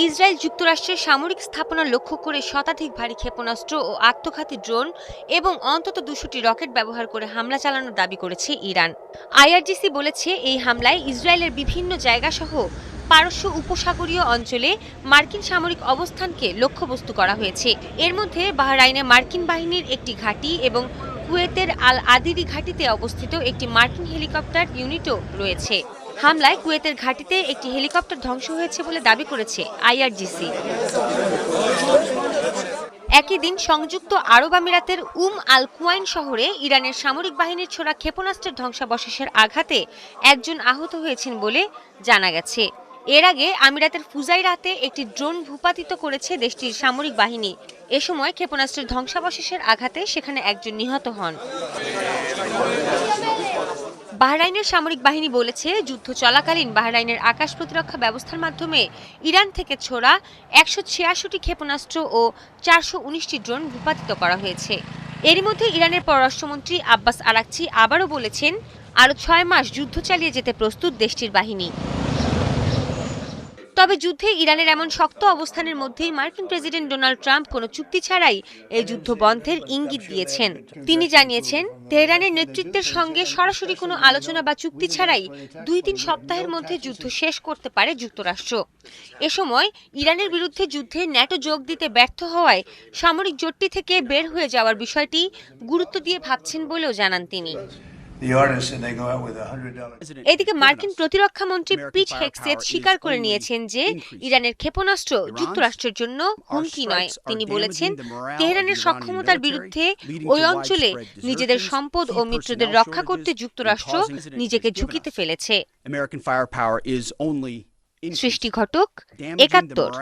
Israel যুক্তরাষ্ট্রের সামরিক স্থাপনা লক্ষ্য করে শতাধিক ভারী ক্ষেপণাস্ত্র ও আত্মঘাতী ড্রোন এবং অন্তত ২০০টি রকেট ব্যবহার করে হামলা চালানোর দাবি করেছে ইরান। আইআরজিসি বলেছে, এই হামলায় ইসরায়েলের বিভিন্ন জায়গাসহ পারস্য উপসাগরীয় অঞ্চলে মার্কিন সামরিক অবস্থানকে লক্ষ্যবস্তু করা হয়েছে। এর মধ্যে বাহরাইনে মার্কিন বাহিনীর একটি ঘাঁটি এবং কুয়েতের আল আদিরি ঘাঁটিতে অবস্থিত একটি মার্কিন হেলিকপ্টার ইউনিটও রয়েছে। হামলায় কুয়েতের ঘাঁটিতে একটি হেলিকপ্টার ধ্বংস হয়েছে বলে দাবি করেছে আইআরজিসি। একই দিন সংযুক্ত আরব আমিরাতের আল কুয়াইন শহরে ইরানের সামরিক বাহিনীর ছোড়া ক্ষেপণাস্ত্রের ধ্বংসাবশেষের আঘাতে একজন আহত হয়েছেন বলে জানা গেছে। এর আগে আমিরাতের ফুজাইরাতে একটি ড্রোন ভূপাতিত করেছে দেশটির সামরিক বাহিনী। এ সময় ক্ষেপণাস্ত্রের ধ্বংসাবশেষের আঘাতে সেখানে একজন নিহত হন। বাহরাইনের সামরিক বাহিনী বলেছে, যুদ্ধ চলাকালীন বাহরাইনের আকাশ প্রতিরক্ষা ব্যবস্থার মাধ্যমে ইরান থেকে ছোড়া ১৮৬টি ক্ষেপণাস্ত্র ও ৪১৯টি ড্রোন ভূপাতিত করা হয়েছে। এরই মধ্যে ইরানের পররাষ্ট্রমন্ত্রী আব্বাস আরাকচি আবারও বলেছেন, আরও ৬ মাস যুদ্ধ চালিয়ে যেতে প্রস্তুত দেশটির বাহিনী। তবে যুদ্ধে ইরানের এমন শক্ত অবস্থানের মধ্যেই মার্কিন প্রেসিডেন্ট ডোনাল্ড ট্রাম্প কোনো চুক্তি ছাড়াই এই যুদ্ধ বন্ধের ইঙ্গিত দিয়েছেন। তিনি জানিয়েছেন, তেহরানের নেতৃত্বের সঙ্গে সরাসরি কোনো আলোচনা বা চুক্তি ছাড়াই ২-৩ সপ্তাহের মধ্যে যুদ্ধ শেষ করতে পারে যুক্তরাষ্ট্র। এ সময় ইরানের বিরুদ্ধে যুদ্ধে ন্যাটো যোগ দিতে ব্যর্থ হওয়ায় সামরিক জোটটি থেকে বের হয়ে যাওয়ার বিষয়টি গুরুত্ব দিয়ে ভাবছেন বলেও জানান তিনি। এদিকে মার্কিন প্রতিরক্ষা মন্ত্রী পিট হেগসেথ স্বীকার করে নিয়েছেন যে ইরানের ক্ষেপণাস্ত্র যুক্তরাষ্ট্রের জন্য হুমকি নয়। তিনি বলেছেন, তেহরানের সক্ষমতার বিরুদ্ধে ওই অঞ্চলে নিজেদের সম্পদ ও মিত্রদের রক্ষা করতে যুক্তরাষ্ট্র নিজেকে ঝুঁকিতে ফেলেছে। সৃষ্টি ঘটক, ৭১।